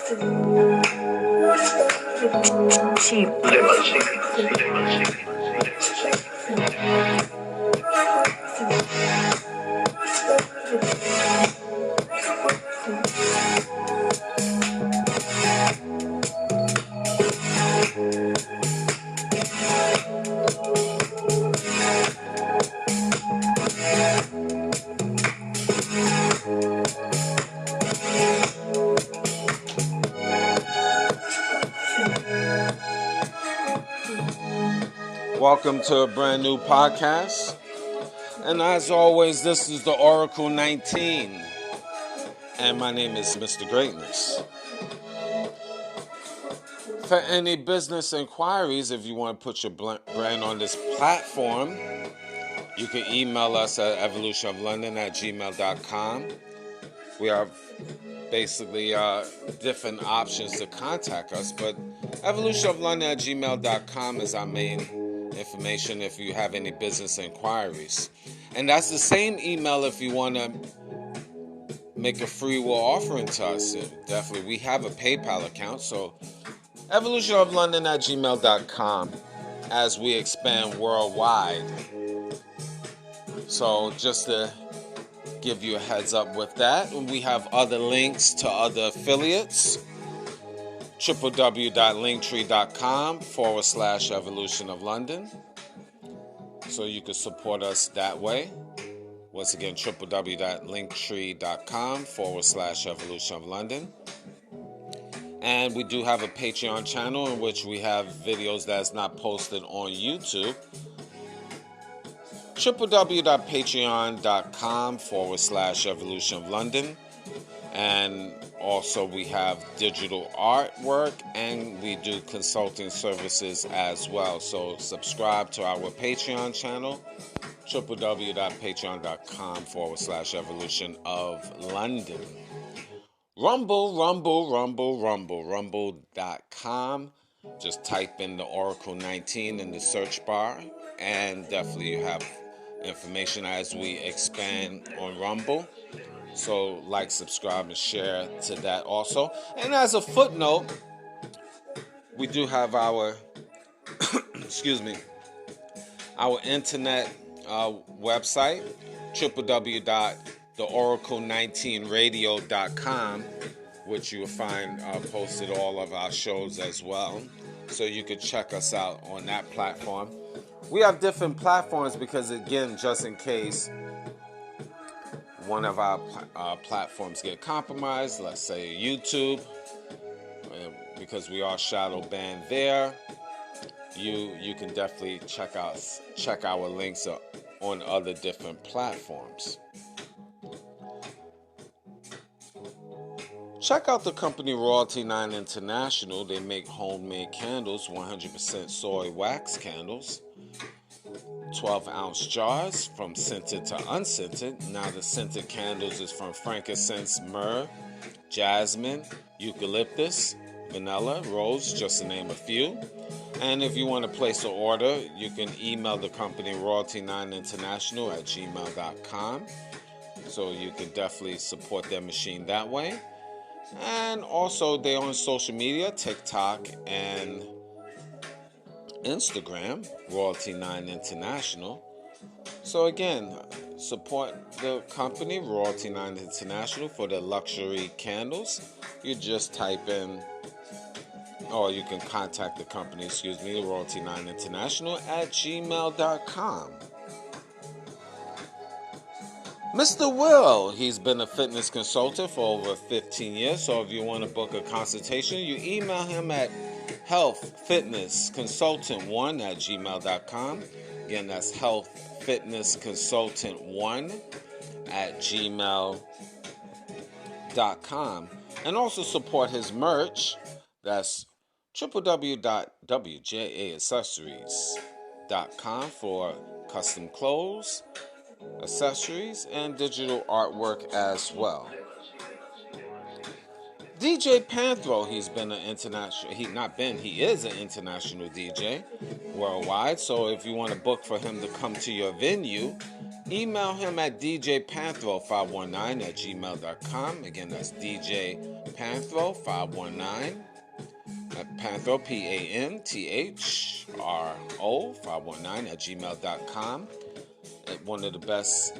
Cheap. Welcome to a brand new podcast. And as always, this is the Oracle 19. And my name is Mr. Greatness. For any business inquiries, if you want to put your brand on this platform, you can email us at evolutionoflondon@gmail.com. We have basically different options to contact us, but evolutionoflondon@gmail.com is our main information if you have any business inquiries. And that's the same email if you want to make a free will offering to us. Definitely, we have a PayPal account, so evolutionoflondon@gmail.com as we expand worldwide. So just to give you a heads up with that, we have other links to other affiliates. www.linktree.com/evolutionoflondon. So you can support us that way. Once again, www.linktree.com/evolutionoflondon. And we do have a Patreon channel in which we have videos that's not posted on YouTube. www.patreon.com/evolutionoflondon. And also we have digital artwork and we do consulting services as well. So subscribe to our Patreon channel, www.patreon.com/evolutionoflondon. Rumble.com. Just type in the Oracle 19 in the search bar, and definitely you have information as we expand on Rumble. So like, subscribe, and share to that also. And as a footnote, we do have our, our internet website, www.theoracle19radio.com, which you will find posted all of our shows as well. So you can check us out on that platform. We have different platforms because, again, just in case one of our platforms get compromised, let's say YouTube, because we are shadow banned there, you can definitely check our links on other different platforms. Check out the company Royalty 9 International. They make homemade candles, 100% soy wax candles, 12-ounce jars from scented to unscented. Now the scented candles is from frankincense, myrrh, jasmine, eucalyptus, vanilla, rose, just to name a few. And if you want to place an order, you can email the company royalty9international@gmail.com. So you can definitely support their machine that way. And also they're on social media, TikTok and Instagram, Royalty 9 International. So again, support the company Royalty 9 International for the luxury candles. You just type in, or you can contact the company, Royalty 9 International @gmail.com. Mr. Will, he's been a fitness consultant for over 15 years. So if you want to book a consultation, you email him at healthfitnessconsultant1@gmail.com. Again, that's healthfitnessconsultant1@gmail.com. And also support his merch. That's www.wjaaccessories.com for custom clothes, accessories, and digital artwork as well. DJ Panthro, he is an international DJ worldwide. So if you want to book for him to come to your venue, email him at djpanthro519@gmail.com. Again, that's Panthro 519. Panthro, Panthro 519 at gmail.com. One of the best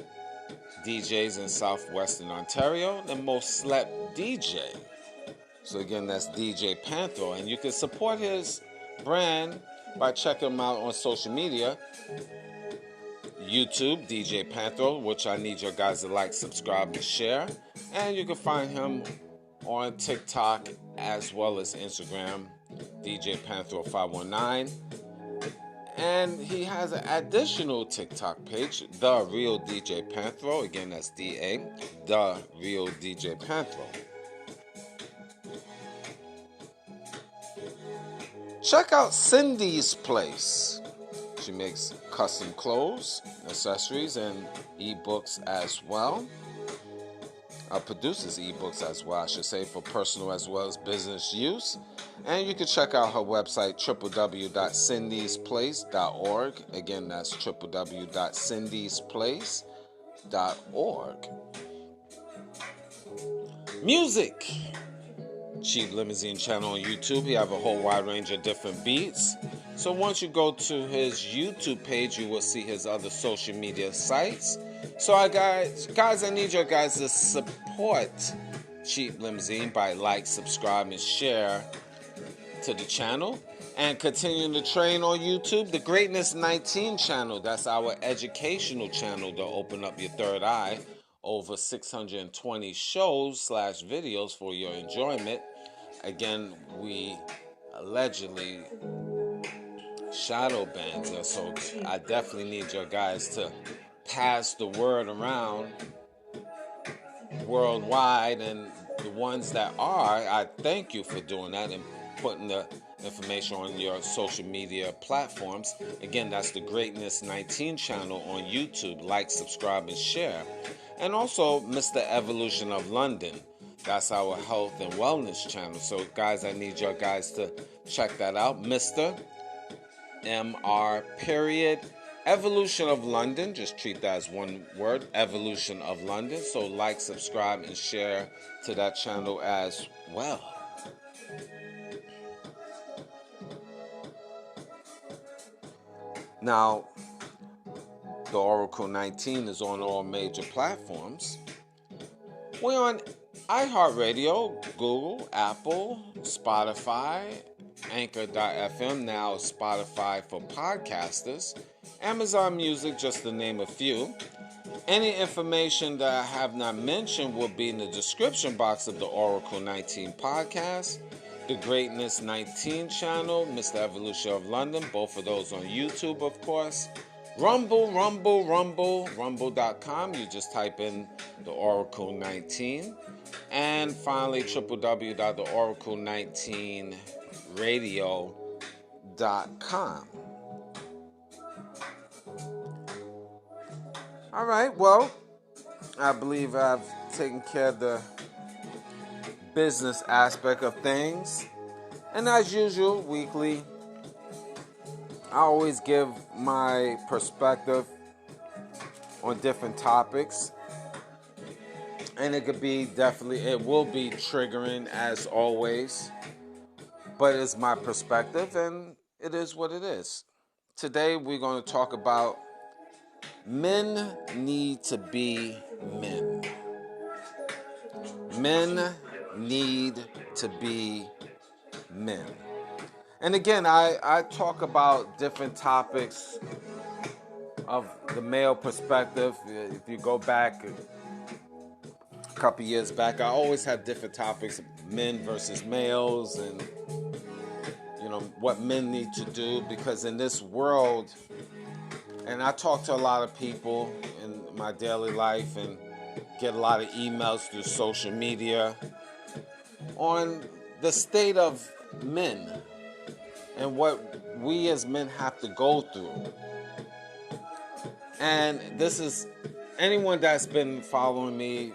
DJs in southwestern Ontario, the most slept DJ. So again, that's DJ Panthro, and you can support his brand by checking him out on social media. YouTube, DJ Panthro, which I need your guys to like, subscribe, and share. And you can find him on TikTok as well as Instagram, DJ Panthro 519. And he has an additional TikTok page, The Real DJ Panthro. Again, that's DA, The Real DJ Panthro. Check out Cindy's Place. She makes custom clothes, accessories, and ebooks as well. Produces ebooks as well, I should say, for personal as well as business use. And you can check out her website, www.cindysplace.org. Again, that's www.cindysplace.org. Music. Cheap Limousine channel on YouTube. He have a whole wide range of different beats. So once you go to his YouTube page, you will see his other social media sites. So guys, I need your guys to support Cheap Limousine by like, subscribe, and share to the channel. And continuing to train on YouTube, the Greatness 19 channel. That's our educational channel to open up your third eye. Over 620 shows/videos for your enjoyment. Again, we allegedly shadow banned us, so I definitely need your guys to pass the word around worldwide, and the ones that are, I thank you for doing that and putting the information on your social media platforms. Again, that's the Greatness 19 channel on YouTube. Like, subscribe, and share. And also Mr. Evolution of London. That's our health and wellness channel. So guys, I need your guys to check that out. Mr. MR period Evolution of London. Just treat that as one word, Evolution of London. So like, subscribe, and share to that channel as well. Now, the Oracle 19 is on all major platforms. We're on iHeartRadio, Google, Apple, Spotify, Anchor.fm, now Spotify for podcasters, Amazon Music, just to name a few. Any information that I have not mentioned will be in the description box of the Oracle 19 podcast, the Greatness 19 channel, Mr. Evolution of London, both of those on YouTube, of course. Rumble.com. You just type in the Oracle 19. And finally, www.oracle19radio.com. All right, well, I believe I've taken care of the business aspect of things. And as usual, weekly, I always give my perspective on different topics. And it will be triggering as always. But it's my perspective, and it is what it is. Today we're going to talk about men need to be men. Men need to be men. And again, I talk about different topics of the male perspective. If you go back a couple years back, I always have different topics, men versus males, and what men need to do, because in this world, and I talk to a lot of people in my daily life and get a lot of emails through social media on the state of men and what we as men have to go through. And this is anyone that's been following me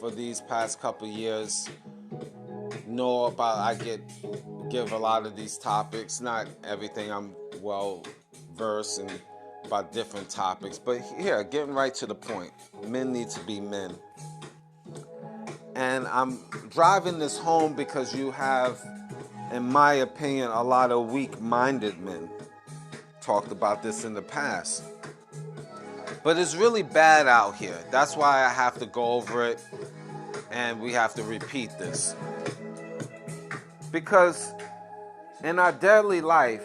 for these past couple years know about. I give a lot of these topics, not everything. I'm well versed in about different topics, but here, getting right to the point. Men need to be men. And I'm driving this home because you have, in my opinion, a lot of weak-minded men. Talked about this in the past. But it's really bad out here. That's why I have to go over it and we have to repeat this. Because in our daily life,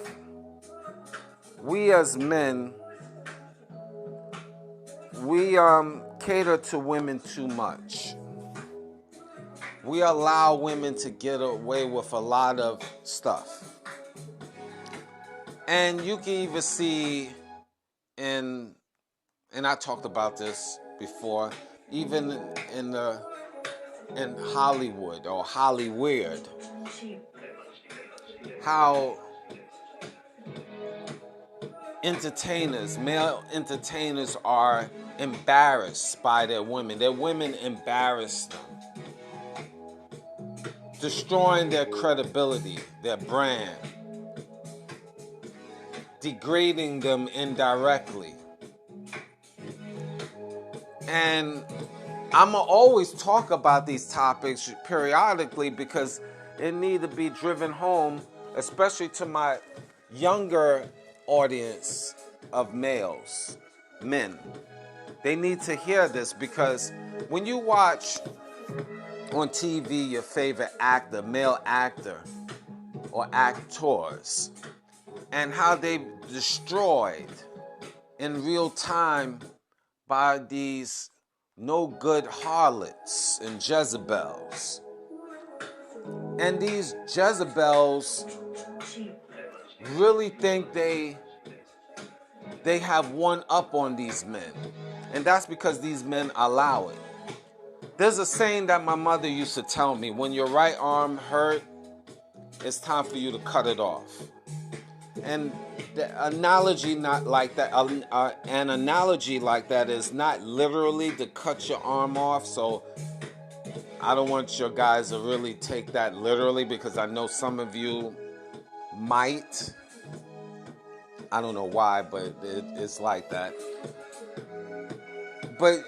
we as men, we cater to women too much. We allow women to get away with a lot of stuff. And you can even see and I talked about this before, even in Hollywood or Hollyweird, how male entertainers are embarrassed by their women. Their women embarrass them, destroying their credibility, their brand, degrading them indirectly. And I'm going to always talk about these topics periodically because it need to be driven home, especially to my younger audience of males, men. They need to hear this because when you watch on TV your favorite actor, male actor or actors, and how they destroyed in real time by these no good harlots and Jezebels. And these Jezebels really think they have one up on these men. And that's because these men allow it. There's a saying that my mother used to tell me, when your right arm hurt, it's time for you to cut it off. And the analogy not like that, an analogy like that is not literally to cut your arm off. So I don't want your guys to really take that literally because I know some of you might. I don't know why, but it's like that. But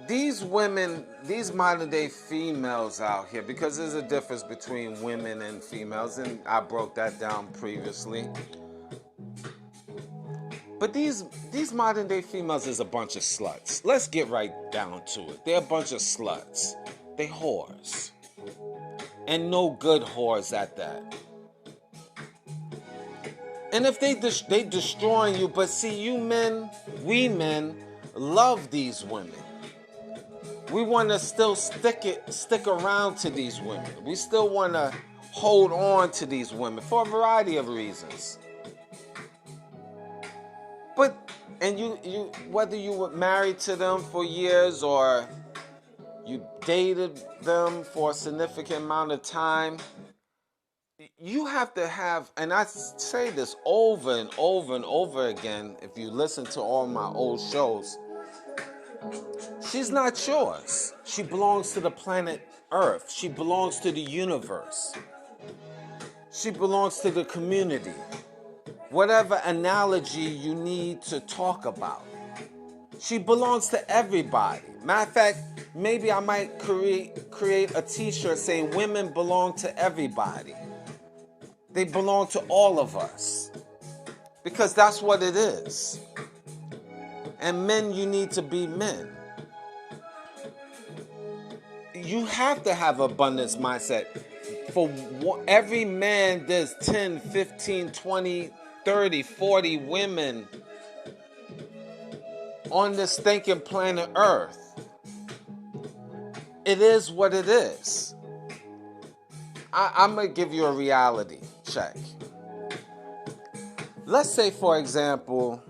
these women, these modern day females out here, because there's a difference between women and females, and I broke that down previously. But these modern day females is a bunch of sluts. Let's get right down to it. They're a bunch of sluts. They whores. And no good whores at that. And if they destroying you, but see, you men, we men, love these women. We want to still stick around to these women. We still want to hold on to these women for a variety of reasons. But, and you whether you were married to them for years or you dated them for a significant amount of time, you have to have, and I say this over and over and over again, if you listen to all my old shows, she's not yours. She belongs to the planet Earth. She belongs to the universe. She belongs to the community. Whatever analogy you need to talk about. She belongs to everybody. Matter of fact, maybe I might create a t-shirt saying women belong to everybody. They belong to all of us. Because that's what it is. And men, you need to be men. You have to have abundance mindset. For every man, there's 10, 15, 20, 30, 40 women on this thinking planet Earth. It is what it is. I'm going to give you a reality check. Let's say, for example,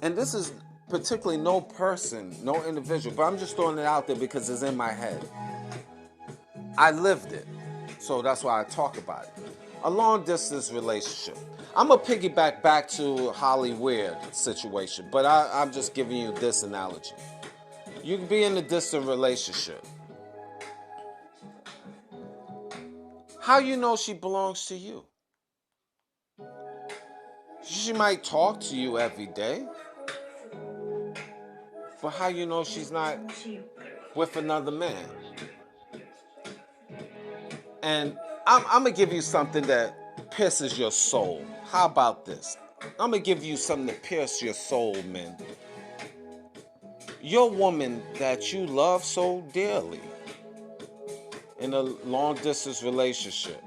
and this is particularly no person, no individual, but I'm just throwing it out there because it's in my head. I lived it, so that's why I talk about it. A long-distance relationship. I'm going to piggyback back to Hollyweird situation, but I'm just giving you this analogy. You can be in a distant relationship. How you know she belongs to you? She might talk to you every day, but how you know she's not with another man. And I'm going to give you something that pierces your soul. How about this? I'm going to give you something to pierce your soul, men. Your woman that you love so dearly in a long-distance relationship,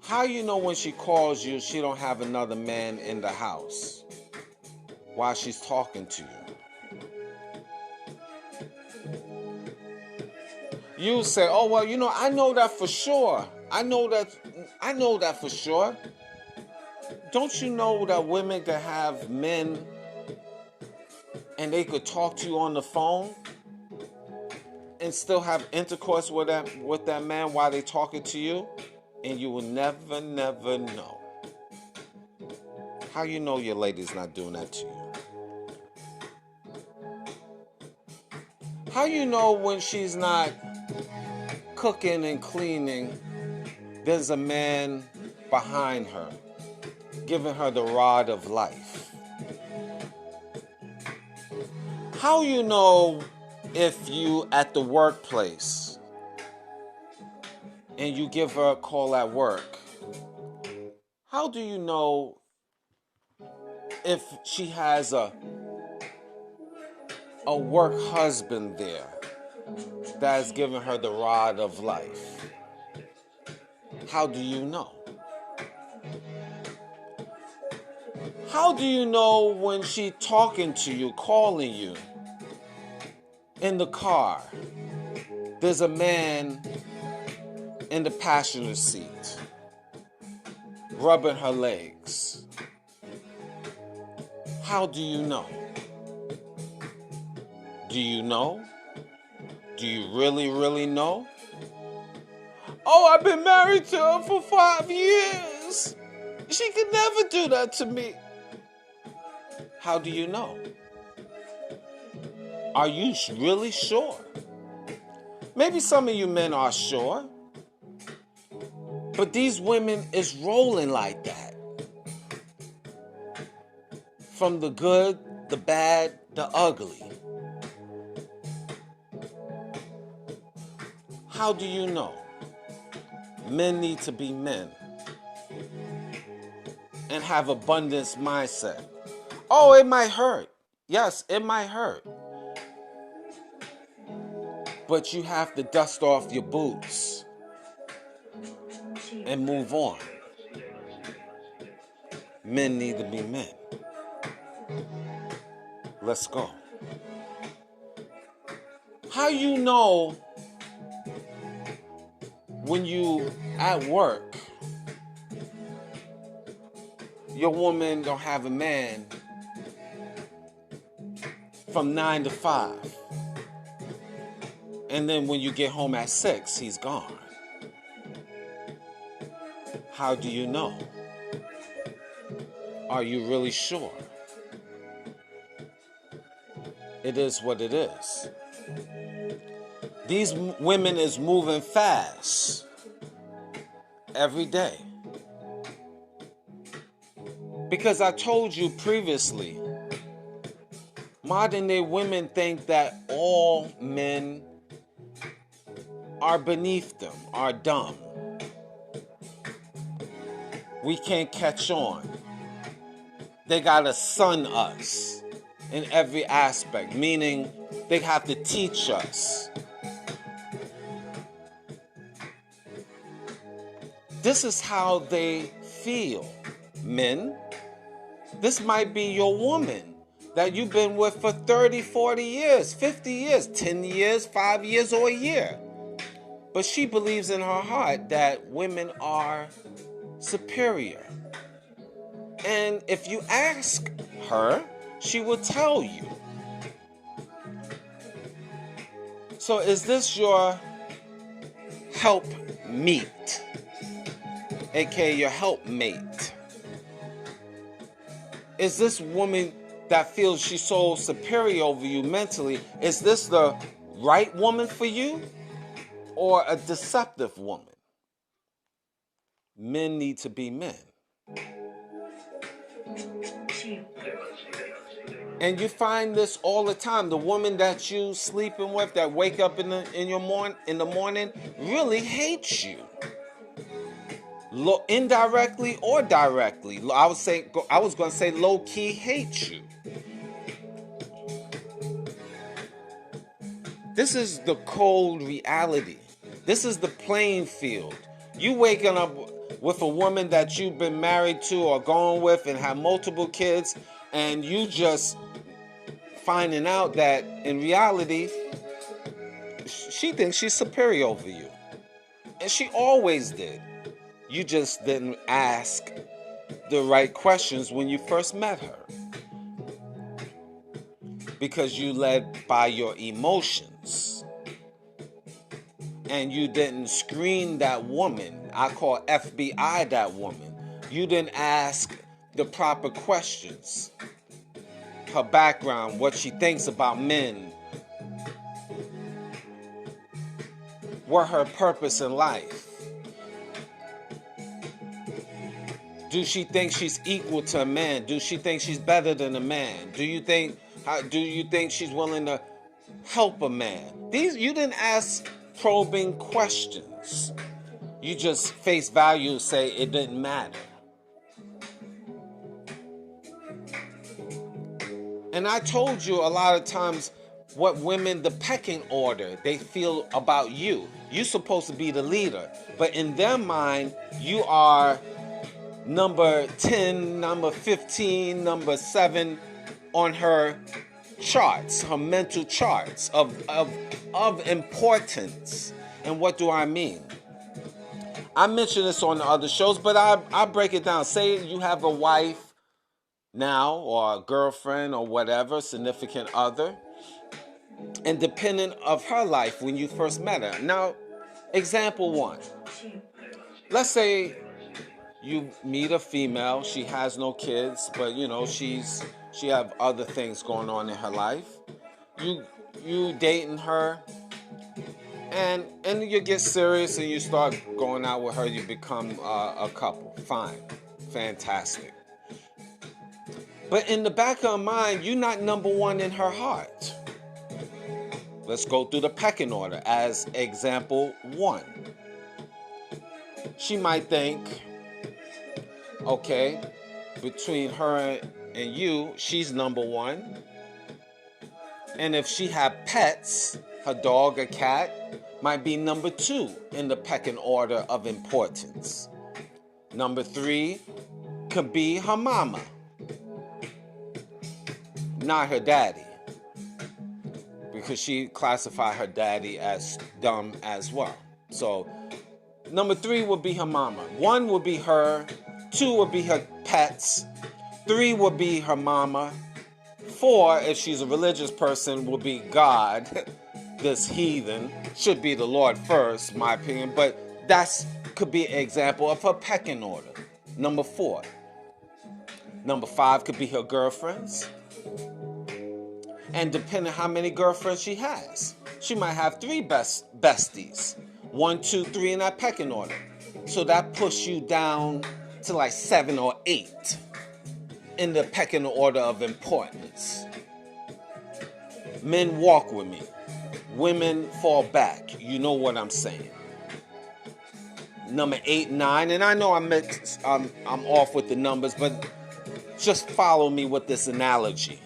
how you know when she calls you, she don't have another man in the house while she's talking to you? You say, oh, well, you know, I know that for sure. I know that for sure. Don't you know that women can have men and they could talk to you on the phone and still have intercourse with that man while they talking to you, and you will never know? How you know your lady's not doing that to you? How you know when she's not cooking and cleaning, there's a man behind her giving her the rod of life? How you know if you at the workplace and you give her a call at work? How do you know if she has a work husband there that's giving her the rod of life? How do you know? How do you know when she talking to you, calling you in the car, there's a man in the passenger seat rubbing her legs? How do you know? Do you know? Do you really know? Oh, I've been married to her for 5 years. She could never do that to me. How do you know? Are you really sure? Maybe some of you men are sure, but these women is rolling like that. From the good, the bad, the ugly. How do you know? Men need to be men and have abundance mindset. Oh, it might hurt. Yes, it might hurt. But you have to dust off your boots and move on. Men need to be men. Let's go. How you know when you at work, your woman don't have a man from 9 to 5, and then when you get home at 6, he's gone? How do you know? Are you really sure? It is what it is. These women is moving fast every day. Because I told you previously, modern day women think that all men are beneath them, are dumb. We can't catch on. They gotta son us in every aspect, meaning they have to teach us. This is how they feel, men. This might be your woman that you've been with for 30, 40 years, 50 years, 10 years, 5 years, or a year. But she believes in her heart that women are superior. And if you ask her, she will tell you. So is this your help meet, aka your helpmate? Is this woman that feels she's so superior over you mentally, is this the right woman for you or a deceptive woman? Men need to be men. And you find this all the time. The woman that you sleeping with that wake up in the morning really hates you. Indirectly or directly. I was going to say low key hates you. This is the cold reality. This is the playing field. You waking up with a woman that you've been married to or going with and have multiple kids, and you just finding out that in reality, she thinks she's superior over you. And she always did. You just didn't ask the right questions when you first met her. Because you led by your emotions. And you didn't screen that woman. I call FBI that woman. You didn't ask the proper questions. Her background, what she thinks about men, what her purpose in life. Do she think she's equal to a man? Do she think she's better than a man? Do you think she's willing to help a man? You didn't ask probing questions. You just face value say it didn't matter. And I told you a lot of times what women, the pecking order they feel about you. You're supposed to be the leader. But in their mind, you are number 10, number 15, number 7 on her charts, her mental charts of importance. And what do I mean? I mentioned this on the other shows, but I break it down. Say you have a wife now, or a girlfriend, or whatever, significant other, independent of her life when you first met her. Now, example 1. Let's say you meet a female, she has no kids, but she have other things going on in her life. You dating her, and you get serious and you start going out with her, you become a couple. Fine. Fantastic. But in the back of her mind, you're not number 1 in her heart. Let's go through the pecking order as example 1. She might think, okay, between her and you, she's number 1. And if she had pets, her dog or cat might be number 2 in the pecking order of importance. Number 3 could be her mama, not her daddy, because she classified her daddy as dumb as well. So number 3 would be her mama. 1 would be her. 2 would be her pets. 3 would be her mama. 4, if she's a religious person, would be God. This heathen should be the Lord first, my opinion. But that could be an example of her pecking order. Number 4. Number 5 could be her girlfriends. And depending on how many girlfriends she has, she might have 3 besties. 1, 2, 3 in that pecking order. So that pushes you down to like 7 or 8 in the pecking order of importance. Men walk with me. Women fall back. You know what I'm saying. Number 8, 9, and I know I'm off with the numbers, but just follow me with this analogy.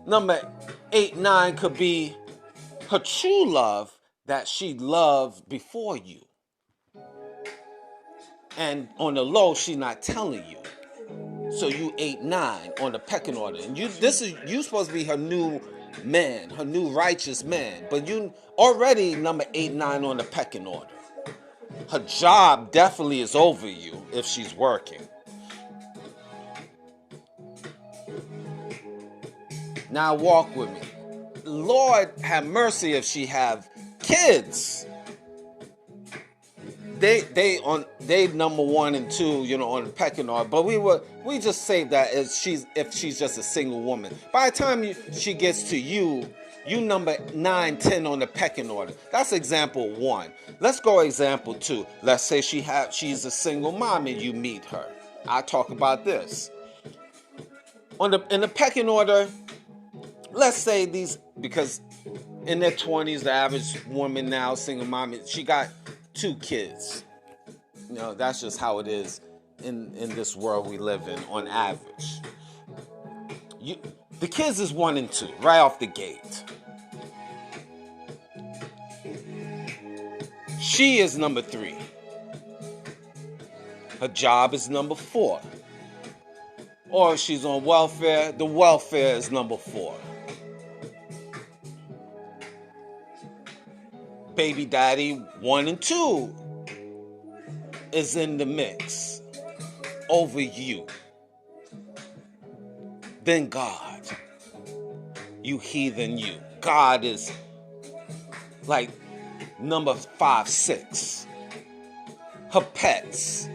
Number 8, 9 could be her true love that she loved before you. And on the low, she's not telling you. So you 8, 9 on the pecking order. And you supposed to be her new man, her new righteous man. But you already number 8, 9 on the pecking order. Her job definitely is over you if she's working. Now walk with me. Lord have mercy if she have kids. They number 1 and 2, on the pecking order. But we just say that if she's just a single woman. By the time she gets to you number 9, 10 on the pecking order. That's example 1. Let's go example 2. Let's say she's a single mom and you meet her. I'll talk about this. In the pecking order, let's say these, because in their 20s, the average woman now, single mom, she got 2 kids. You know, that's just how it is in this world we live in on average. The kids is 1 and 2 right off the gate. She is number 3. Her job is number 4. Or if she's on welfare, the welfare is number 4. Baby daddy 1 and 2 is in the mix over you. Then God, you heathen you. God is like number 5, 6. Her pets,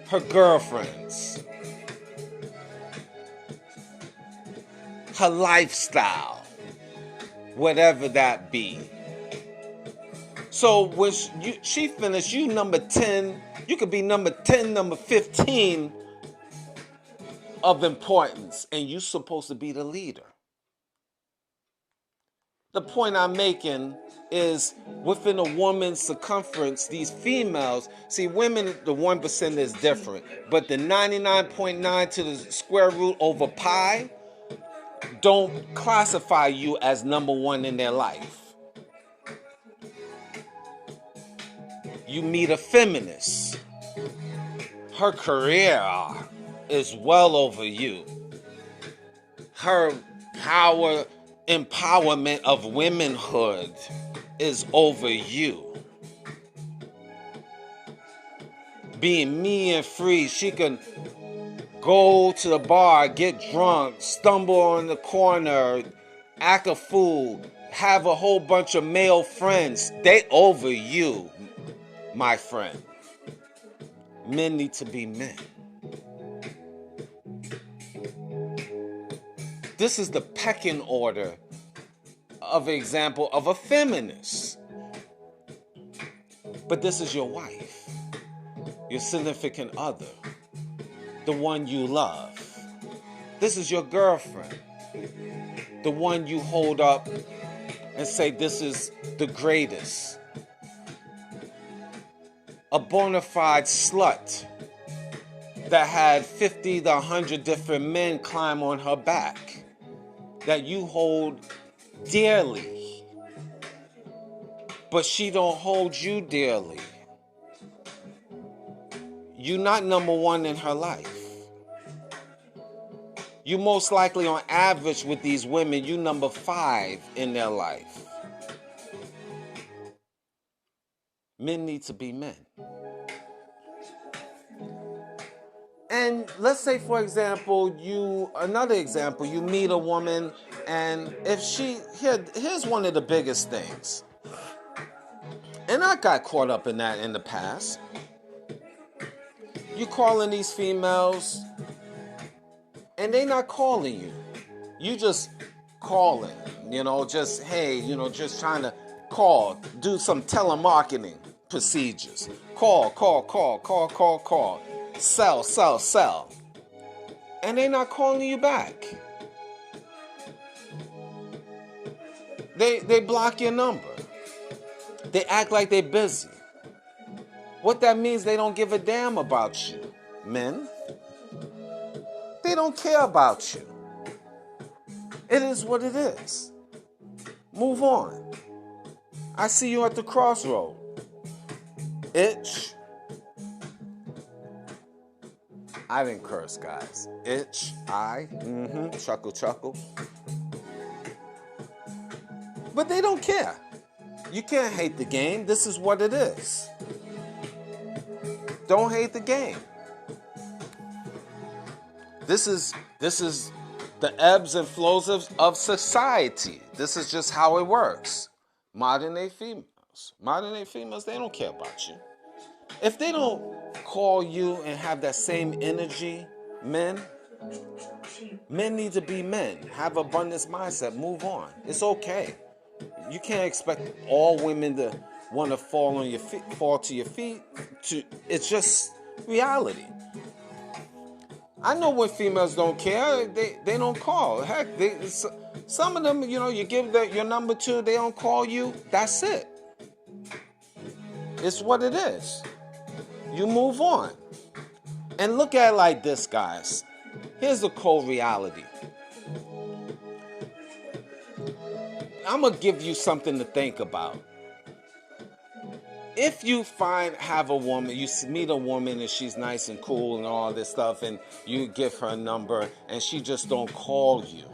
her girlfriends, her lifestyle, whatever that be. So when she finished, you number 10, you could be number 10, number 15 of importance, and you're supposed to be the leader. The point I'm making is within a woman's circumference, these females, see, women, the 1% is different, but the 99.9 to the square root over pi don't classify you as number 1 in their life. You meet a feminist, her career is well over you. Her empowerment of womanhood is over you. Being me and free, she can go to the bar, get drunk, stumble on the corner, act a fool, have a whole bunch of male friends. They over you, my friend. Men need to be men. This is the pecking order of an example of a feminist. But this is your wife, your significant other, the one you love. This is your girlfriend, the one you hold up and say, this is the greatest. A bona fide slut that had 50 to 100 different men climb on her back, that you hold dearly, but she don't hold you dearly. You're not number 1 in her life. You most likely, on average with these women, you number 5 in their life. Men need to be men. And let's say, for example, another example, you meet a woman, and if here's one of the biggest things. And I got caught up in that in the past. You calling these females, and they not calling you. You just calling, just, hey, just trying to call, do some telemarketing procedures. Call. Sell. And they not calling you back. They block your number. They act like they're busy. What that means, they don't give a damn about you, men. They don't care about you. It is what it is. Move on. I see you at the crossroad. Itch. I didn't curse, guys. Itch, chuckle. But they don't care. You can't hate the game. This is what it is. Don't hate the game. This is the ebbs and flows of society. This is just how it works. Modern day females, they don't care about you. If they don't call you and have that same energy, men need to be men. Have abundance mindset. Move on. It's okay. You can't expect all women to want to fall to your feet. It's just reality. I know when females don't care, they don't call. Heck, some of them, you give your number to, they don't call you. That's it. It's what it is. You move on. And look at it like this, guys. Here's the cold reality. I'm going to give you something to think about. If you have a woman, you meet a woman and she's nice and cool and all this stuff, and you give her a number and she just don't call you,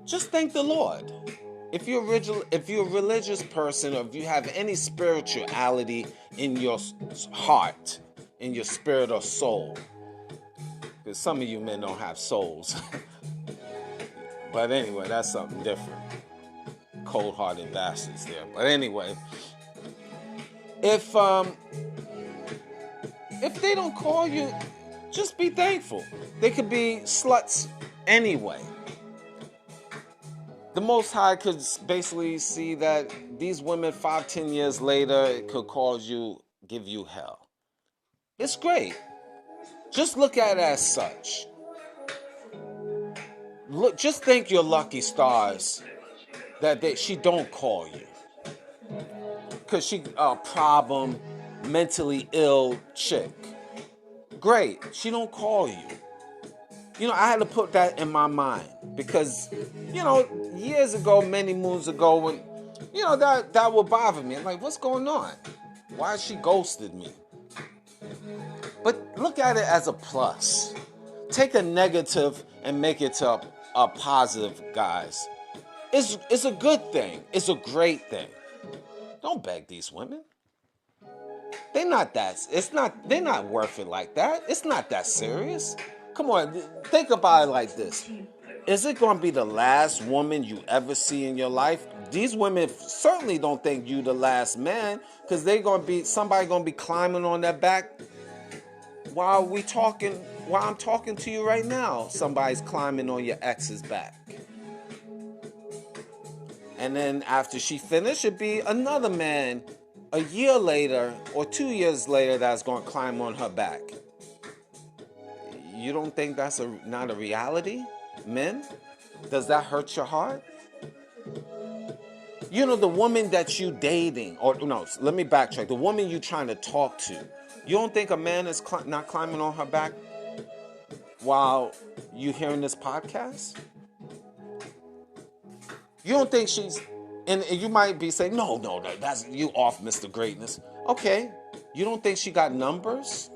just thank the Lord. If you're a religious person, or if you have any spirituality in your heart, in your spirit or soul, because some of you men don't have souls. But anyway, that's something different. Cold-hearted bastards there. But anyway, if they don't call you, just be thankful. They could be sluts anyway. The Most High could basically see that these women 5-10 years later, it could give you hell. It's great. Just look at it as such. Just think you're lucky stars that she don't call you. Because she a problem, mentally ill chick. Great. She don't call you. I had to put that in my mind because, years ago, many moons ago, when, that would bother me. I'm like, what's going on? Why she ghosted me? But look at it as a plus. Take a negative and make it to a positive, guys. It's a good thing. It's a great thing. Don't beg these women. They're not worth it like that. It's not that serious. Come on, think about it like this. Is it going to be the last woman you ever see in your life? These women certainly don't think you the last man, because somebody going to be climbing on their back while I'm talking to you right now. Somebody's climbing on your ex's back. And then after she finished, it'd be another man a year later or 2 years later that's going to climb on her back. You don't think that's not a reality, men? Does that hurt your heart? The woman that you dating, or no, let me backtrack. The woman you trying to talk to, you don't think a man is not climbing on her back while you hearing this podcast? You don't think and you might be saying, no, that's you off, Mr. Greatness. Okay, you don't think she got numbers?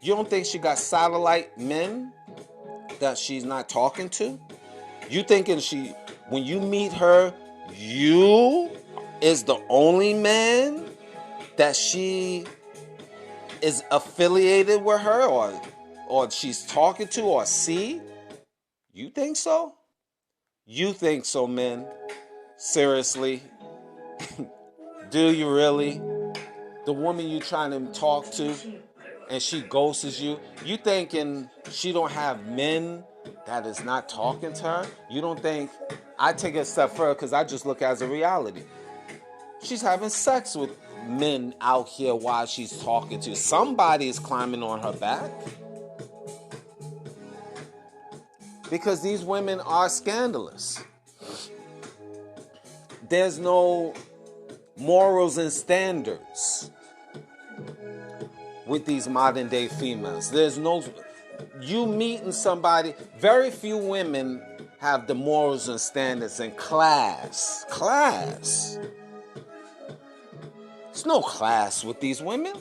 You don't think she got satellite men that she's not talking to? You thinking when you meet her, you is the only man that she is affiliated with her or she's talking to or see? You think so? You think so, men? Seriously? Do you really? The woman you trying to talk to and she ghosts you, you thinking she don't have men that is not talking to her? You don't think? I take it a step further because I just look at it as a reality. She's having sex with men out here while she's talking to. Somebody is climbing on her back. Because these women are scandalous. There's no morals and standards with these modern day females. You meeting somebody, very few women have the morals and standards and class. There's no class with these women.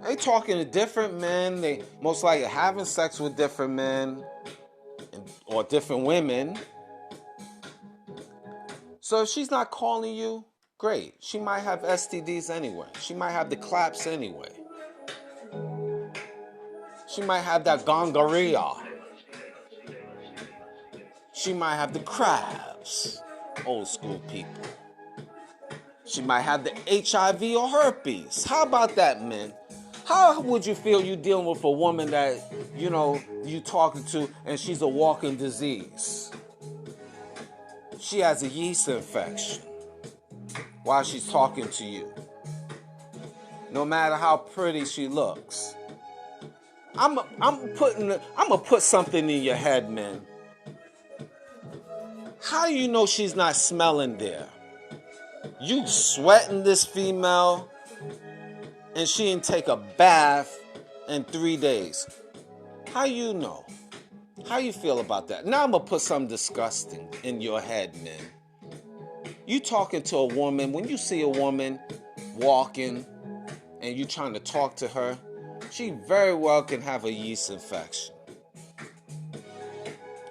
They talking to different men. They most likely having sex with different men or different women. So if she's not calling you, great. She might have STDs anyway. She might have the claps anyway. She might have that gonorrhea. She might have the crabs, old school people. She might have the HIV or herpes. How about that, men? How would you feel you dealing with a woman that, you talking to and she's a walking disease? She has a yeast infection while she's talking to you. No matter how pretty she looks. I'm gonna put something in your head, man. How do you know she's not smelling there? You sweating this female, and she didn't take a bath in 3 days. How you know? How you feel about that? Now I'm gonna put something disgusting in your head, man. You talking to a woman, when you see a woman walking and you trying to talk to her, she very well can have a yeast infection.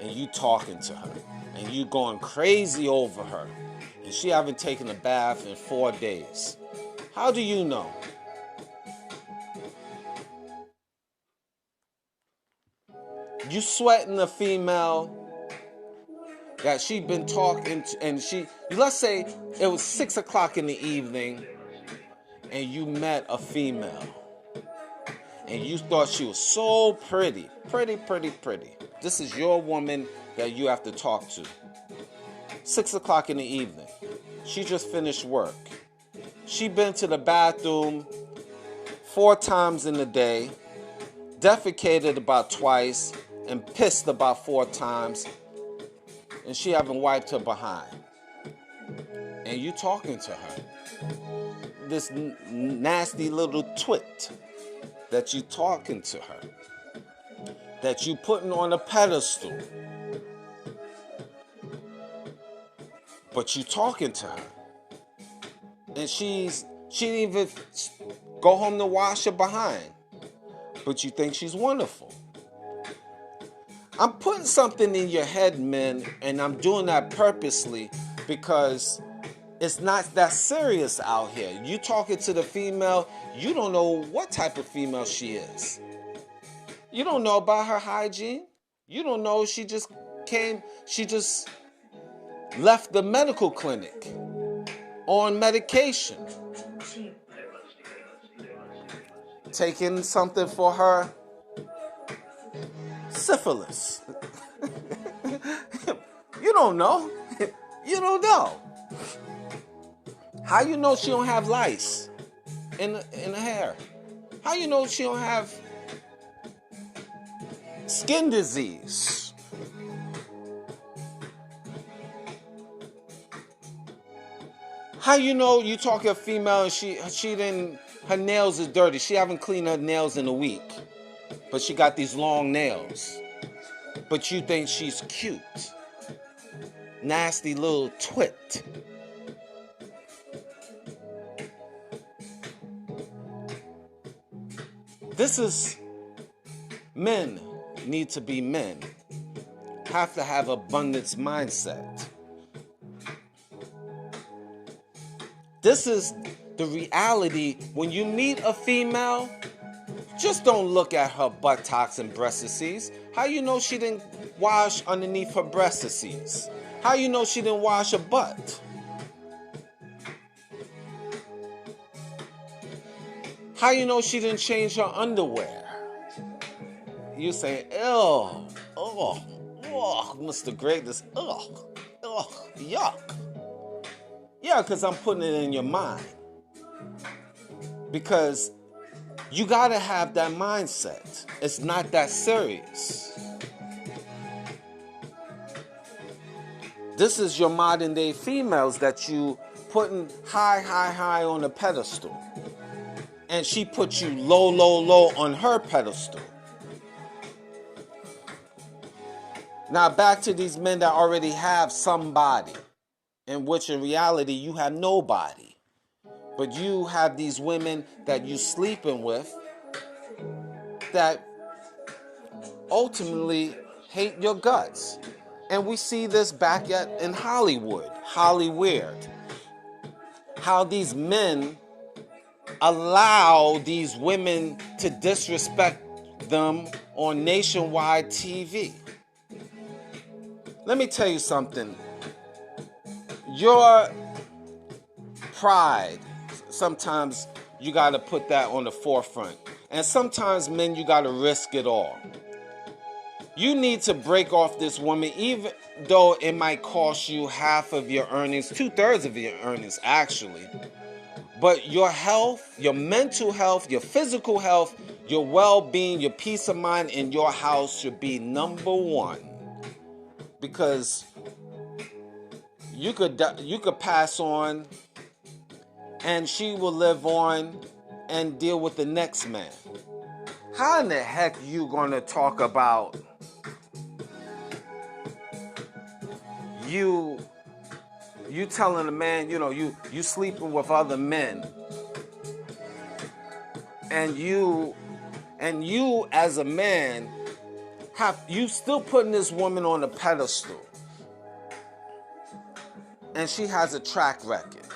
And you talking to her, and you going crazy over her, and she haven't taken a bath in 4 days. How do you know? You sweating a female that she been talking to, and let's say it was 6 o'clock in the evening, and you met a female, and you thought she was so pretty. This is your woman that you have to talk to. 6 o'clock in the evening. She just finished work. She been to the bathroom 4 times in a day, defecated about twice, and pissed about 4 times, and she haven't wiped her behind. And you talking to her. This nasty little twit that you talking to her, that you putting on a pedestal, but you talking to her, and she didn't even go home to wash her behind, but you think she's wonderful. I'm putting something in your head, men, and I'm doing that purposely because it's not that serious out here. You talking to the female, you don't know what type of female she is. You don't know about her hygiene. You don't know she just left the medical clinic on medication, taking something for her syphilis. You don't know. You don't know. How you know she don't have lice in the hair? How you know she don't have skin disease? How you know you talk to a female and her nails is dirty. She haven't cleaned her nails in a week, but she got these long nails. But you think she's cute. Nasty little twit. This is, men need to be men. Have to have abundance mindset. This is the reality. When you meet a female, just don't look at her buttocks and breastises. How you know she didn't wash underneath her breastises? How you know she didn't wash her butt? How you know she didn't change her underwear? You say, oh, Mr. Greatness, yuck. Yeah, because I'm putting it in your mind. Because you got to have that mindset. It's not that serious. This is your modern day females that you putting high on a pedestal. And she put you low on her pedestal. Now back to these men that already have somebody, in which in reality you have nobody. But you have these women that you sleeping with that ultimately hate your guts. And we see this back in Hollywood, Hollyweird. How these men allow these women to disrespect them on nationwide TV. Let me tell you something. Your pride, sometimes you got to put that on the forefront. And sometimes, men, you got to risk it all. You need to break off this woman, even though it might cost you half of your earnings, 2/3 of your earnings, actually. But your health, your mental health, your physical health, Your well-being, your peace of mind in your house should be number one. Because you could pass on and she will live on and deal with the next man. How in the heck you gonna talk about you telling a man, you sleeping with other men, and you as a man you still putting this woman on a pedestal, and she has a track record.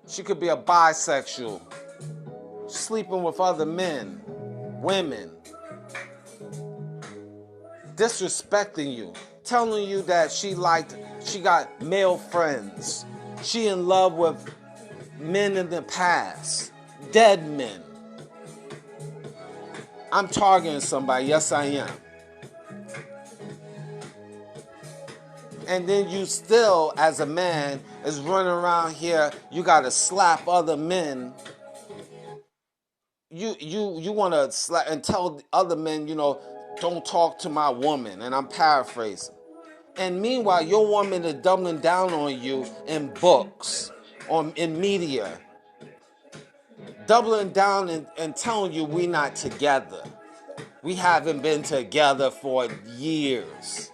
She could be a bisexual, sleeping with other men, women, disrespecting you, telling you that she got male friends, she in love with men in the past, dead men. I'm targeting somebody, yes I am. And then you still, as a man, is running around here, you gotta slap other men. You wanna slap and tell other men, don't talk to my woman, and I'm paraphrasing. And meanwhile, your woman is doubling down on you in books, in media, doubling down and telling you we not together. We haven't been together for years.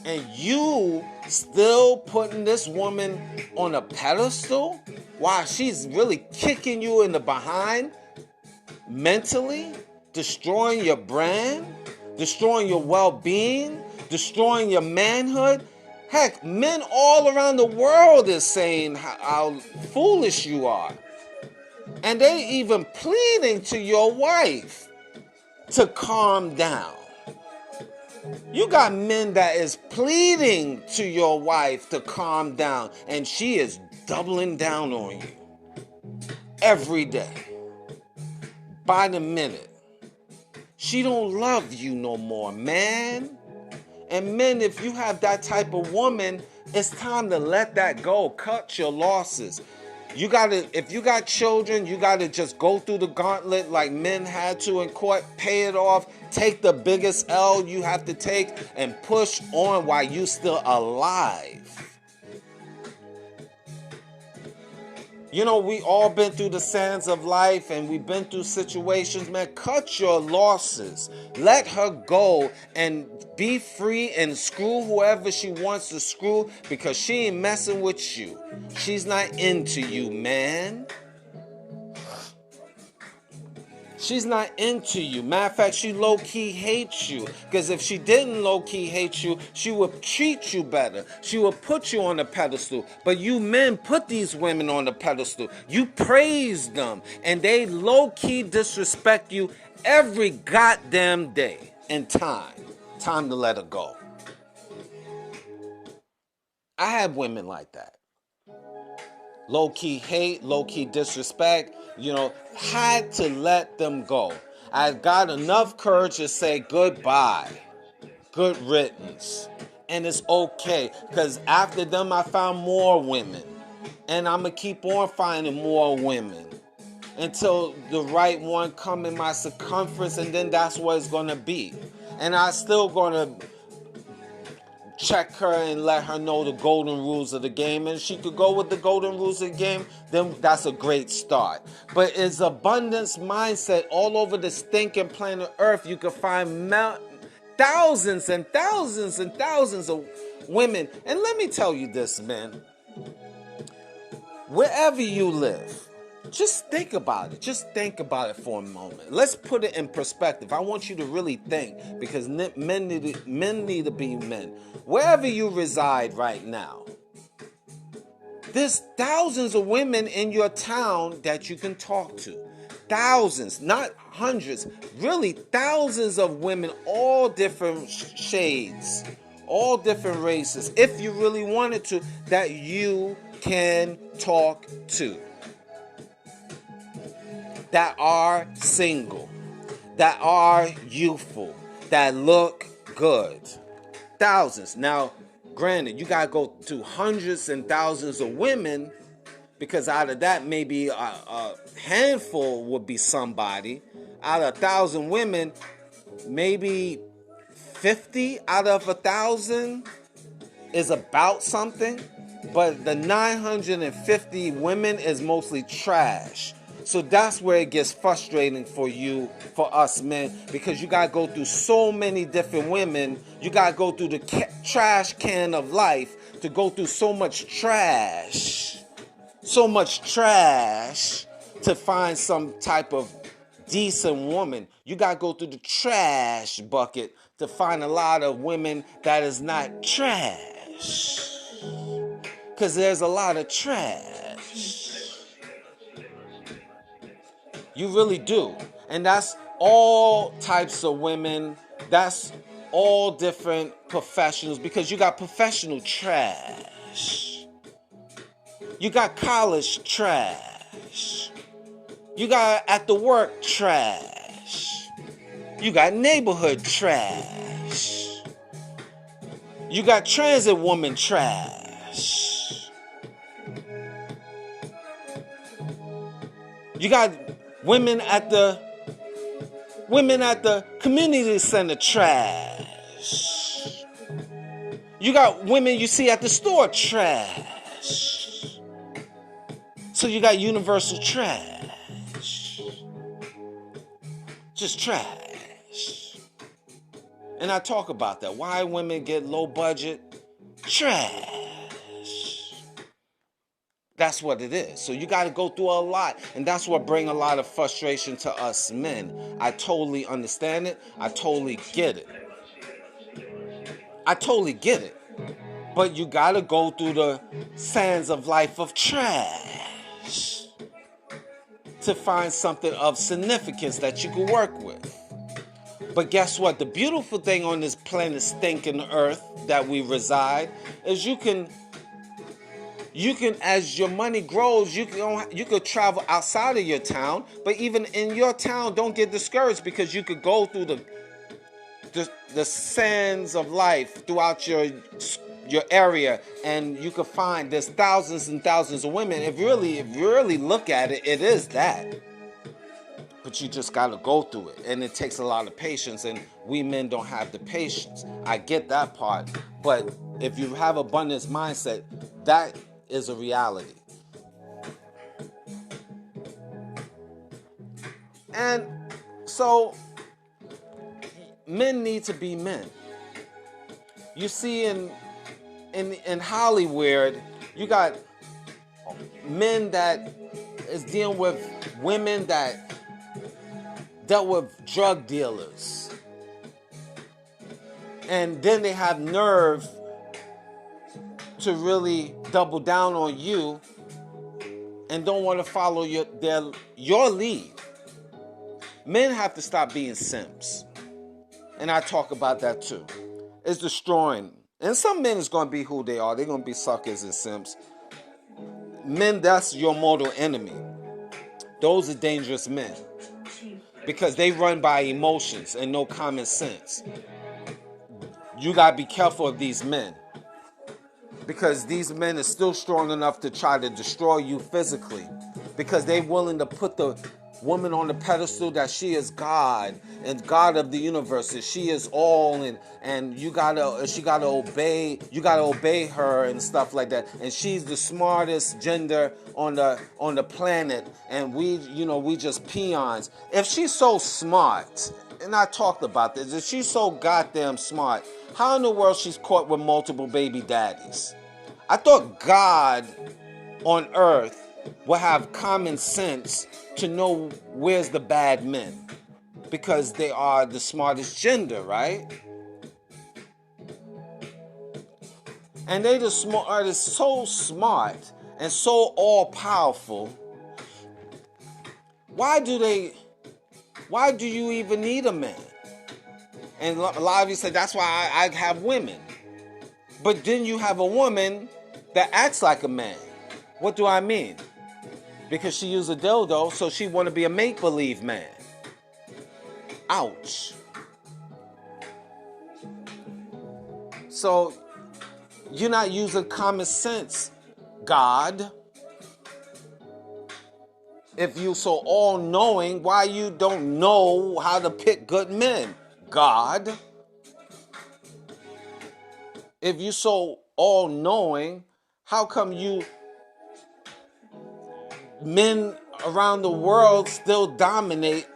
And you still putting this woman on a pedestal while she's really kicking you in the behind, mentally, destroying your brand, destroying your well-being, destroying your manhood. Heck, men all around the world is saying how foolish you are. And they even pleading to your wife to calm down. You got men that is pleading to your wife to calm down, and she is doubling down on you every day, by the minute. She don't love you no more, man. And men, if you have that type of woman, it's time to let that go. Cut your losses. If you got children, you gotta just go through the gauntlet like men had to in court, pay it off, take the biggest L you have to take, and push on while you still alive. We all been through the sands of life, and we've been through situations, man. Cut your losses. Let her go and be free and screw whoever she wants to screw, because she ain't messing with you. She's not into you, man. She's not into you. Matter of fact, she low-key hates you. Because if she didn't low-key hate you, she would treat you better. She would put you on a pedestal. But you men put these women on the pedestal. You praise them. And they low-key disrespect you every goddamn day. And time to let her go. I had women like that. Low-key hate, low-key disrespect, had to let them go. I got enough courage to say goodbye, good riddance, and it's okay, because after them I found more women, and I'm going to keep on finding more women until the right one come in my circumference, and then that's what it's going to be. And I still going to check her and let her know the golden rules of the game, and she could go with the golden rules of the game, then that's a great start. But it's abundance mindset all over the stinking planet Earth. You can find thousands and thousands and thousands of women. And let me tell you this, man. Wherever you live, just think about it. Just think about it for a moment. Let's put it in perspective. I want you to really think, because men need to be men. Wherever you reside right now, there's thousands of women in your town that you can talk to. Thousands, not hundreds, really thousands of women, all different shades, all different races, if you really wanted to, that you can talk to. That are single, that are youthful, that look good. Thousands. Now, granted, you gotta go to hundreds and thousands of women Because out of that, maybe a handful would be somebody. Out of 1,000 women, maybe 50 out of 1,000 is about something. But the 950 women is mostly trash. So that's where it gets frustrating for you, for us men, because you gotta go through so many different women. You gotta go through the trash can of life to go through so much trash to find some type of decent woman. You gotta go through the trash bucket to find a lot of women that is not trash. Because there's a lot of trash. You really do. And that's all types of women. That's all different professionals, because you got professional trash. You got college trash. You got at the work trash. You got neighborhood trash. You got transit woman trash. You got women at the community center trash. You got women you see at the store trash. So you got universal trash. Just trash. And I talk about that. Why women get low budget? Trash. That's what it is. So you got to go through a lot. And that's what brings a lot of frustration to us men. I totally understand it. I totally get it. But you got to go through the sands of life of trash to find something of significance that you can work with. But guess what? The beautiful thing on this planet stinking earth that we reside is you can, as your money grows, you could travel outside of your town. But even in your town, don't get discouraged, because you could go through the sands of life throughout your area, and you could find there's thousands and thousands of women. If you really look at it, it is that. But you just got to go through it, and it takes a lot of patience, and we men don't have the patience. I get that part, but if you have abundance mindset, that is a reality. And so men need to be men. You see in Hollywood, you got men that is dealing with women that dealt with drug dealers. And then they have nerve to really double down on you and don't want to follow your lead. Men have to stop being simps. And I talk about that too. It's destroying. And some men is going to be who they are. They're going to be suckers and simps. Men, that's your mortal enemy. Those are dangerous men, because they run by emotions and no common sense. You got to be careful of these men, because these men are still strong enough to try to destroy you physically, because they're willing to put the woman on the pedestal that she is God and God of the universe, and she is all, and she gotta obey her and stuff like that, and she's the smartest gender on the planet, and we just peons. If she's so smart, and I talked about this, if she's so goddamn smart, how in the world she's caught with multiple baby daddies? I thought God on earth will have common sense to know where's the bad men, because they are the smartest gender, right? And they are so smart and so all-powerful. Why do you even need a man? And a lot of you say, that's why I have women. But then you have a woman that acts like a man. What do I mean? Because she used a dildo, so she want to be a make-believe man. Ouch. So you're not using common sense, God. If you so all-knowing, why you don't know how to pick good men? God. If you so all-knowing, how come men around the world still dominate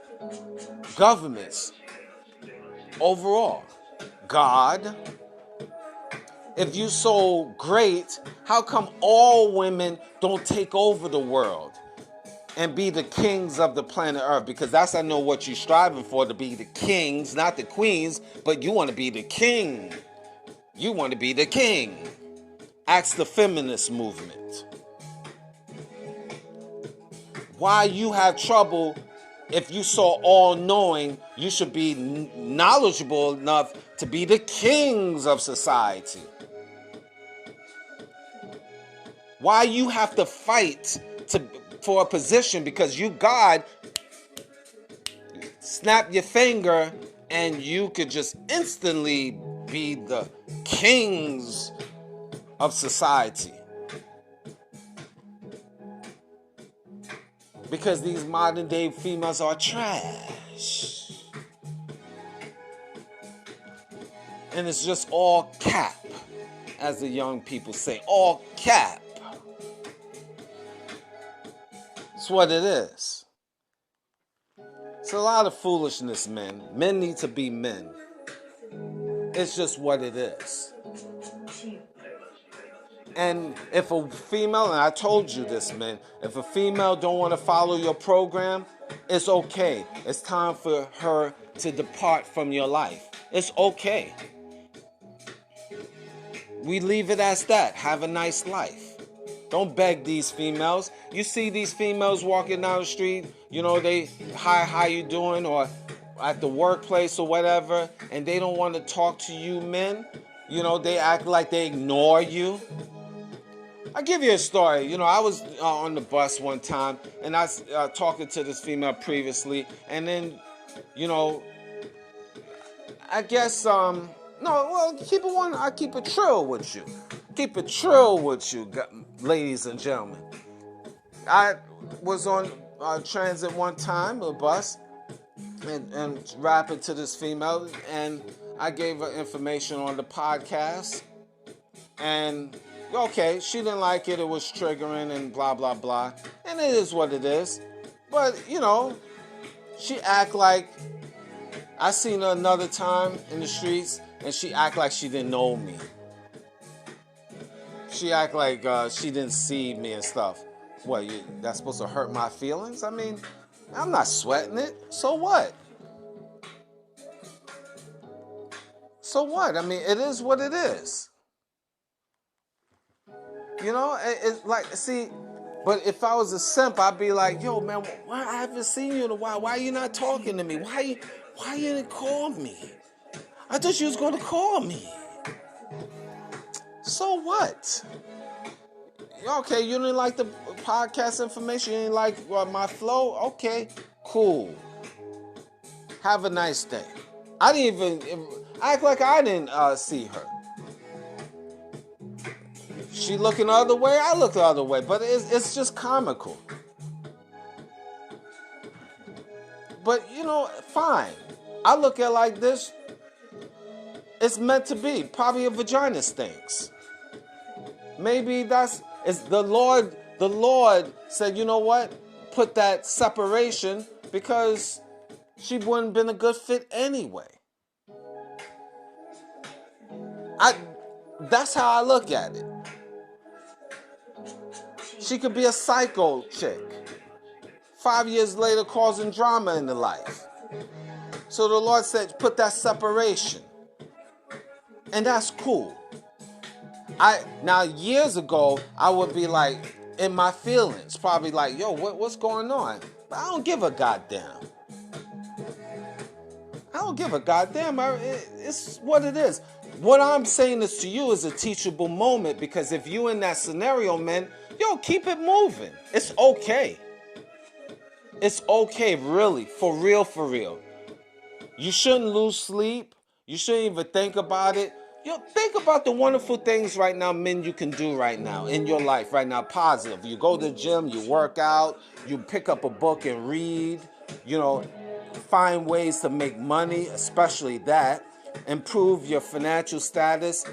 governments overall? God. If you so great, how come all women don't take over the world and be the kings of the planet Earth? Because that's, I know, what you're striving for, to be the kings, not the queens, but you want to be the king. You want to be the king. Ask the feminist movement. Why you have trouble? If you so all-knowing, you should be knowledgeable enough to be the kings of society. Why you have to fight for a position? Because you, God, snap your finger and you could just instantly be the kings of society. Because these modern day females are trash. And it's just all cap, as the young people say, all cap. It's what it is. It's a lot of foolishness, men. Men need to be men. It's just what it is. And if a female, and I told you this, man, if a female don't want to follow your program, it's okay. It's time for her to depart from your life. It's okay. We leave it as that. Have a nice life. Don't beg these females. You see these females walking down the street, you know, they, hi, how you doing? Or at the workplace or whatever, and they don't want to talk to you men. You know, they act like they ignore you. I'll give you a story. You know, I was on the bus one time, and I was talking to this female previously, and then, you know, I guess, keep it one. I keep it trill with you. Keep it trill with you, ladies and gentlemen. I was on transit one time, a bus, and rapping to this female, and I gave her information on the podcast, and okay, she didn't like it. It was triggering and blah, blah, blah. And it is what it is. But, you know, she act like, I seen her another time in the streets, and she act like she didn't know me. She act like she didn't see me and stuff. What, that's supposed to hurt my feelings? I mean, I'm not sweating it. So what? So what? I mean, it is what it is. You know, it's like, see, but if I was a simp, I'd be like, yo, man, why I haven't seen you in a while? Why are you not talking to me? Why you didn't call me? I thought you was going to call me. So what? Okay, you didn't like the podcast information? You didn't like my flow? Okay, cool. Have a nice day. I didn't even act like I didn't see her. She looking the other way, I look the other way, but it's just comical. But, you know, fine. I look at it like this. It's meant to be. Probably a vagina stinks. Maybe it's the Lord. The Lord said, you know what? Put that separation because she wouldn't have been a good fit anyway. That's how I look at it. She could be a psycho chick. 5 years later, causing drama in the life. So the Lord said, put that separation. And that's cool. Now, years ago, I would be like, in my feelings, probably like, yo, what's going on? But I don't give a goddamn. I don't give a goddamn. It's what it is. What I'm saying this to you is a teachable moment, because if you in that scenario, man, yo, keep it moving. It's okay. It's okay, really, for real, for real. You shouldn't lose sleep. You shouldn't even think about it. think about the wonderful things right now, men, you can do right now in your life right now, positive. You go to the gym, you work out, you pick up a book and read, find ways to make money, especially that. Improve your financial status,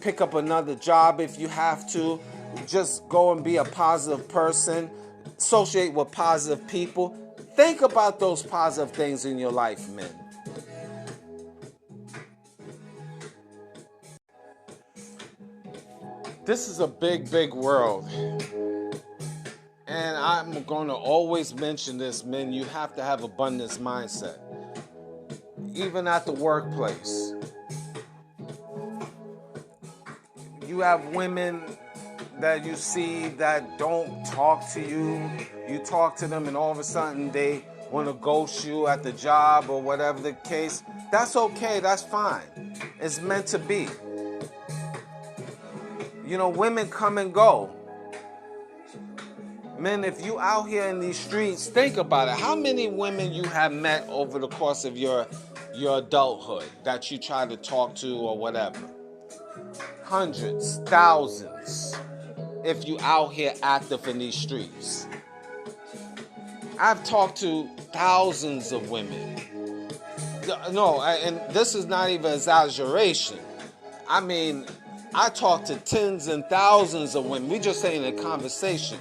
pick up another job if you have to. Just go and be a positive person, associate with positive people. Think about those positive things in your life, men. This is a big, big world. And I'm going to always mention this, men. You have to have abundance mindset. Even at the workplace. You have women that you see that don't talk to you. You talk to them and all of a sudden they want to ghost you at the job or whatever the case. That's okay. That's fine. It's meant to be. Women come and go. Men, if you out here in these streets, think about it. How many women you have met over the course of your adulthood that you try to talk to or whatever? Hundreds, thousands, if you out here active in these streets. I've talked to thousands of women. No, and this is not even exaggeration. I mean, I talk to tens and thousands of women. We just saying a conversation,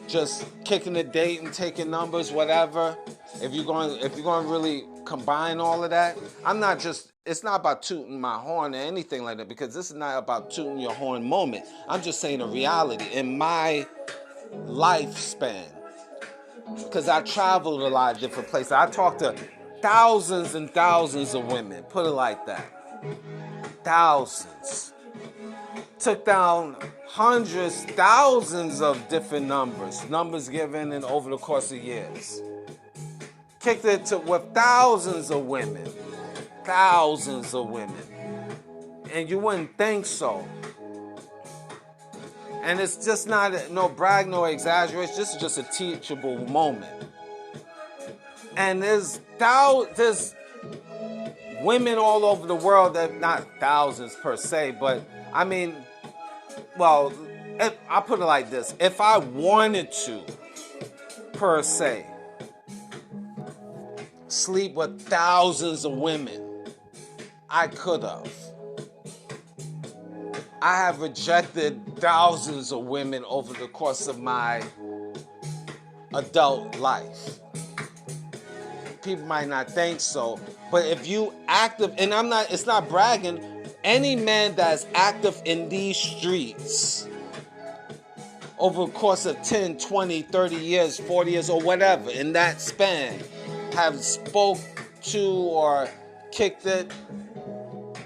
just kicking a date and taking numbers, whatever. If you're going to really combine all of that, it's not about tooting my horn or anything like that, because this is not about tooting your horn moment. I'm just saying a reality in my lifespan, because I traveled a lot of different places. I talked to thousands and thousands of women, put it like that. Thousands. Took down hundreds, thousands of different numbers given in over the course of years. Kicked it with thousands of women. And you wouldn't think so. And it's just not no brag, no exaggeration. This is just a teachable moment. And there's women all over the world that, not thousands per se, but I mean, well, I put it like this. If I wanted to, per se, sleep with thousands of women, I could have. I have rejected thousands of women over the course of my adult life. People might not think so, but if you active, and it's not bragging, any man that's active in these streets over the course of 10, 20, 30 years, 40 years, or whatever, in that span, have spoke to or kicked it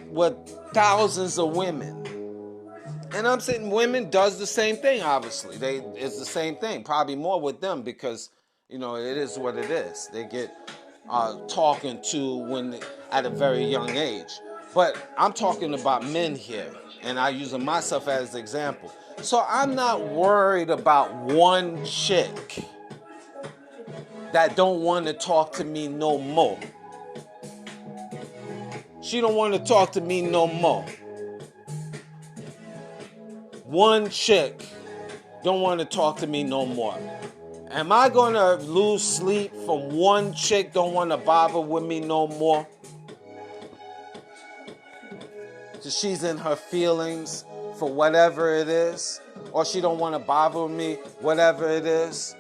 with thousands of women. And I'm saying women does the same thing, obviously. It's the same thing, probably more with them because, it is what it is. They get talking to at a very young age. But I'm talking about men here, and I'm using myself as an example. So I'm not worried about one chick that don't want to talk to me no more. She don't want to talk to me no more. One chick don't want to talk to me no more. Am I going to lose sleep from one chick don't want to bother with me no more? So she's in her feelings for whatever it is, or she don't want to bother with me, whatever it is.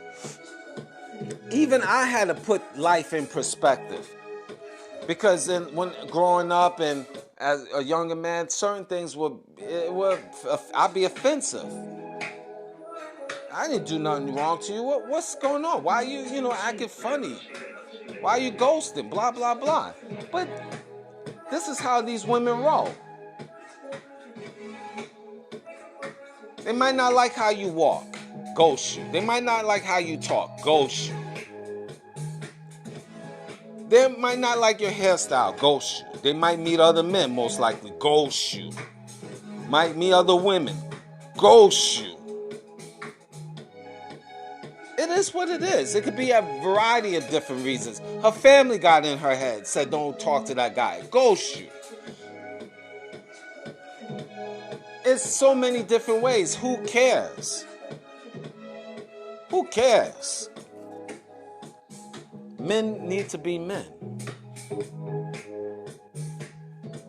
Even I had to put life in perspective, because when growing up and as a younger man, certain things I'd be offensive. I didn't do nothing wrong to you. What's going on? Why are you, acting funny? Why are you ghosting? Blah, blah, blah. But this is how these women roll. They might not like how you walk, ghost you. They might not like how you talk, ghost you. They might not like your hairstyle, ghost you. They might meet other men, most likely, ghost you. Might meet other women, ghost you. It is what it is. It could be a variety of different reasons. Her family got in her head, said don't talk to that guy, ghost you. It's so many different ways. Who cares? Who cares? Men need to be men.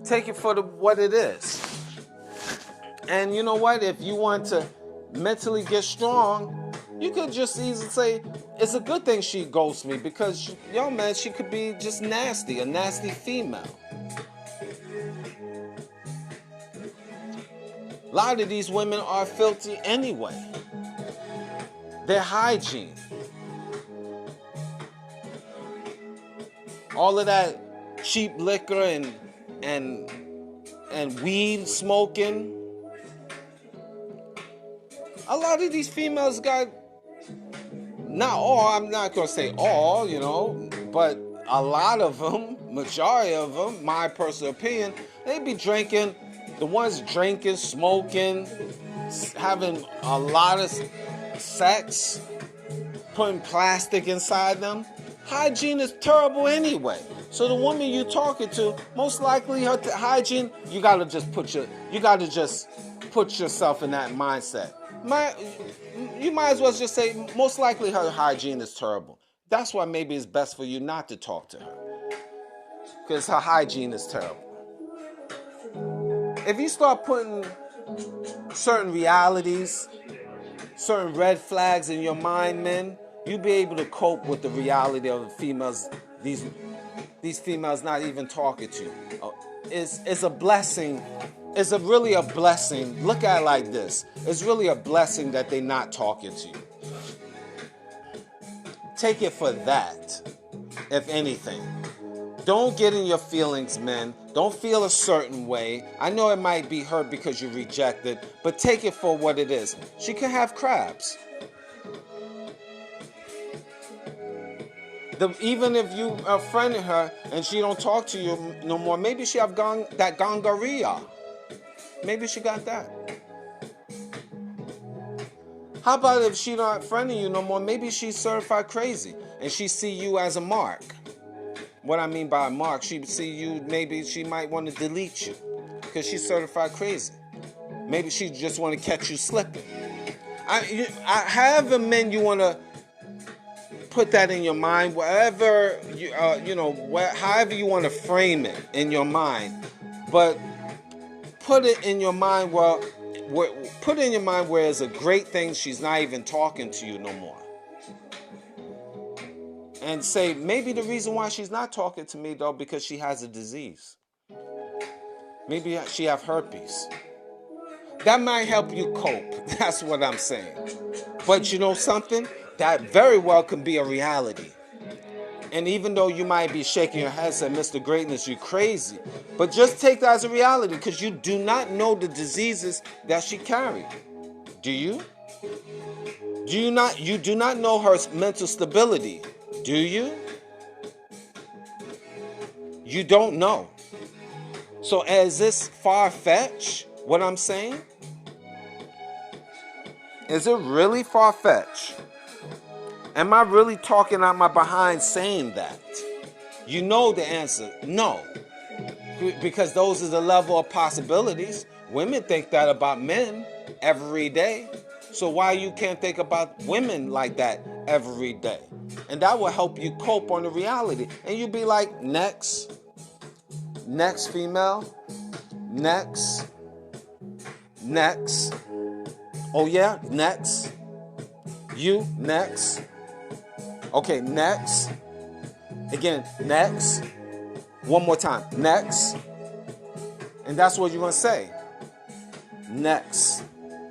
Take it for what it is. And you know what? If you want to mentally get strong, you could just easily say, it's a good thing she ghosts me because, yo, man, she could be just nasty, a nasty female. A lot of these women are filthy anyway. Their hygiene. All of that cheap liquor and weed smoking. A lot of these females got, not all, I'm not going to say all, you know, but a lot of them, majority of them, my personal opinion, they be drinking, the ones drinking, smoking, having a lot of sex, putting plastic inside them. Hygiene is terrible anyway. So the woman you talking to, most likely her hygiene, you gotta just put yourself in that mindset. You might as well just say, most likely her hygiene is terrible. That's why maybe it's best for you not to talk to her, because her hygiene is terrible. If you start putting certain realities, certain red flags in your mind, men, you'll be able to cope with the reality of the females, these females not even talking to you. It's a blessing. It's really a blessing. Look at it like this. It's really a blessing that they're not talking to you. Take it for that, if anything. Don't get in your feelings, men. Don't feel a certain way. I know it might be hurt because you're rejected, but take it for what it is. She can have crabs. Even if you are friending her and she don't talk to you no more, maybe she have that gonorrhea. Maybe she got that. How about if she not friending you no more, maybe she's certified crazy and she see you as a mark. What I mean by a mark, she see you, maybe she might want to delete you because she's certified crazy. Maybe she just want to catch you slipping. However men you want to put that in your mind, wherever however you want to frame it in your mind, but put it in your mind where it's a great thing she's not even talking to you no more. And say, maybe the reason why she's not talking to me, though, because she has a disease. Maybe she have herpes. That might help you cope. That's what I'm saying. But you know something? That very well can be a reality. And even though you might be shaking your head saying, Mr. Greatness, you're crazy. But just take that as a reality, because you do not know the diseases that she carried. Do you? You do not know her mental stability. Do you? You don't know. So is this far-fetched, what I'm saying? Is it really far-fetched? Am I really talking out my behind saying that? You know the answer, no. Because those are the level of possibilities. Women think that about men every day. So why you can't think about women like that every day? And that will help you cope on the reality. And you'll be like, next female, next. Oh yeah, next. You, next. Okay, next. Again, next. One more time, next. And that's what you're going to say. Next.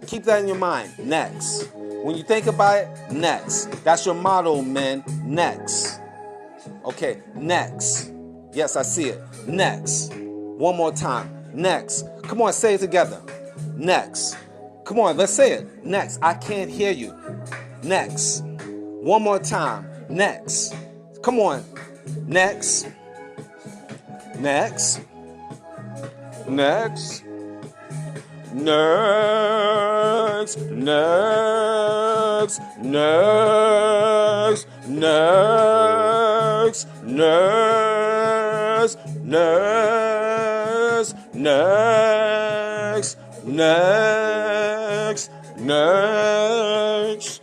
Keep that in your mind, next. When you think about it, next. That's your motto, men, next. Okay, next. Yes, I see it. Next. One more time, next. Come on, say it together. Next. Come on, let's say it. Next. I can't hear you. Next. One more time. Next. Come on. Next. Next. Next. Next. Next. Next. Next. Next. Next. Next. Next. Next.